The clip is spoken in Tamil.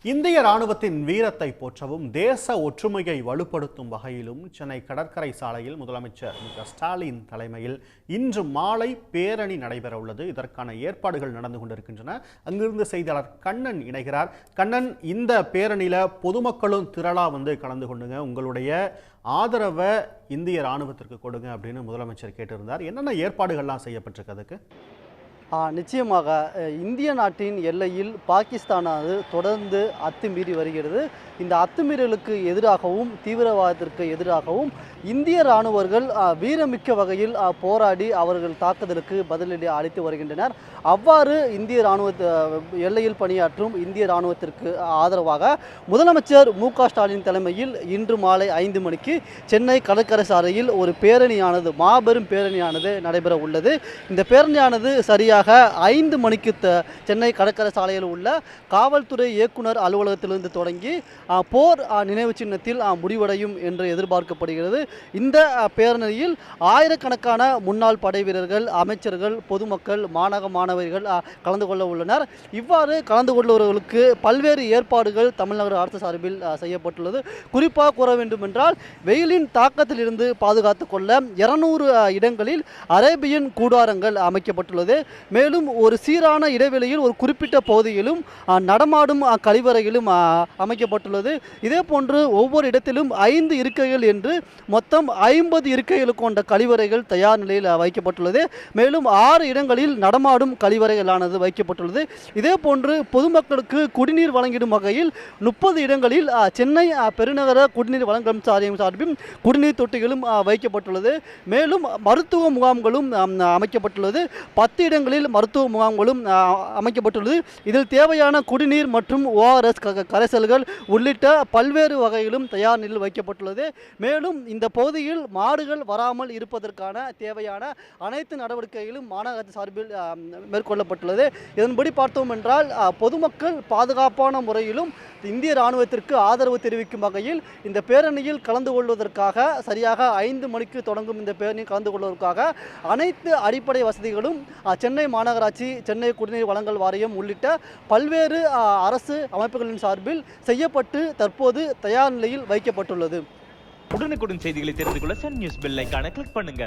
இந்திய ராணுவத்தின் வீரத்தை போற்றவும் தேச ஒற்றுமையை வலுப்படுத்தும் வகையிலும் சென்னை கடற்கரை சாலையில் முதலமைச்சர் ஸ்டாலின் தலைமையில் இன்று மாலை பேரணி நடைபெற உள்ளது. இதற்கான ஏற்பாடுகள் நடந்து கொண்டிருக்கின்றன. அங்கிருந்து செய்தியாளர் கண்ணன் இணைகிறார். கண்ணன், இந்த பேரணியில பொதுமக்களும் திரளா கலந்து கொண்டுங்க, உங்களுடைய ஆதரவை இந்திய ராணுவத்திற்கு கொடுங்க அப்படின்னு முதலமைச்சர் கேட்டிருந்தார். என்னென்ன ஏற்பாடுகள்லாம் செய்யப்பட்டிருக்கு அதுக்கு? நிச்சயமாக இந்திய நாட்டின் எல்லையில் பாகிஸ்தானானது தொடர்ந்து அத்துமீறி வருகிறது. இந்த அத்துமீறலுக்கு எதிராகவும் தீவிரவாதத்திற்கு எதிராகவும் இந்திய இராணுவர்கள் வீரமிக்க வகையில் போராடி அவர்கள் தாக்குதலுக்கு பதிலடி அளித்து வருகின்றனர். அவ்வாறு இந்திய இராணுவ எல்லையில் பணியாற்றும் இந்திய இராணுவத்திற்கு ஆதரவாக முதலமைச்சர் மு.க.ஸ்டாலின் தலைமையில் இன்று மாலை 5 மணிக்கு சென்னை கடற்கரை சாலையில் ஒரு பேரணியானது, மாபெரும் பேரணியானது நடைபெற உள்ளது. இந்த பேரணியானது சரியாக 5 மணிக்கு சென்னை கடற்கரை சாலையில் உள்ள காவல்துறை இயக்குனர் அலுவலகத்திலிருந்து தொடங்கி போர் நினைவு சின்னத்தில் முடிவடையும் என்று எதிர்பார்க்கப்படுகிறது. இந்த பேரணியில் ஆயிரக்கணக்கான முன்னாள் படை வீரர்கள், அமைச்சர்கள், பொதுமக்கள், மாணவர்கள் கலந்து கொள்ள உள்ளனர். இவ்வாறு கலந்து கொள்பவர்களுக்கு பல்வேறு ஏற்பாடுகள் தமிழ்நாடு அரசு சார்பில் செய்யப்பட்டுள்ளது. குறிப்பாக கூற வேண்டும் என்றால், வெயிலின் தாக்கத்தில் இருந்து பாதுகாத்துக் கொள்ள 200 இடங்களில் அரேபியன் கூடாரங்கள் அமைக்கப்பட்டுள்ளது. மேலும் ஒரு சீரான இடைவெளியில் ஒரு குறிப்பிட்ட பகுதியிலும் நடமாடும் கழிவறைகளும் அமைக்கப்பட்டுள்ளது. இதே போன்று ஒவ்வொரு இடத்திலும் 5 இருக்கைகள் என்று மொத்தம் 50 இருக்கைகள் கொண்ட கழிவறைகள் தயார் நிலையில் வைக்கப்பட்டுள்ளது. மேலும் 6 இடங்களில் நடமாடும் கழிவறைகளானது வைக்கப்பட்டுள்ளது. இதே போன்று பொதுமக்களுக்கு குடிநீர் வழங்கிடும் வகையில் 30 இடங்களில் சென்னை பெருநகர குடிநீர் வழங்கல் வாரியம் சார்பில் குடிநீர் தொட்டிகளும் வைக்கப்பட்டுள்ளது. மேலும் மருத்துவ முகாம்களும் அமைக்கப்பட்டுள்ளது. 10 இடங்களில் மருத்துவ முகாம்களும் அமைக்கப்பட்டுள்ளது. இதில் தேவையான குடிநீர் மற்றும் ORS கரைசல்கள் உள்ளிட்ட பல்வேறு வகையிலும் தயார் நிலையில் வைக்கப்பட்டுள்ளது. மேலும் இந்த பகுதியில் மாடுகள் வராமல் இருப்பதற்கான தேவையான அனைத்து நடவடிக்கைகளும் மாநகராட்சி சார்பில் மேற்கொள்ளப்பட்டுள்ளது. இதன்படி பார்த்தோம் என்றால், பொதுமக்கள் பாதுகாப்பான முறையிலும் இந்திய இராணுவத்திற்கு ஆதரவு தெரிவிக்கும் வகையில் இந்த பேரணியில் கலந்து கொள்வதற்காக சரியாக 5 மணிக்கு தொடங்கும் இந்த பேரணியில் கலந்து கொள்வதற்காக அனைத்து அடிப்படை வசதிகளும் சென்னை மாநகராட்சி, சென்னை குடிநீர் வழங்கல் வாரியம் உள்ளிட்ட பல்வேறு அரசு அமைப்புகளின் சார்பில் செய்யப்பட்டு தற்போது தயார் நிலையில் வைக்கப்பட்டுள்ளது. உடனுக்குடன் செய்திகளை தெரிந்து கொள்ள சன் நியூஸ் பெல் ஐகானை கிளிக் பண்ணுங்க.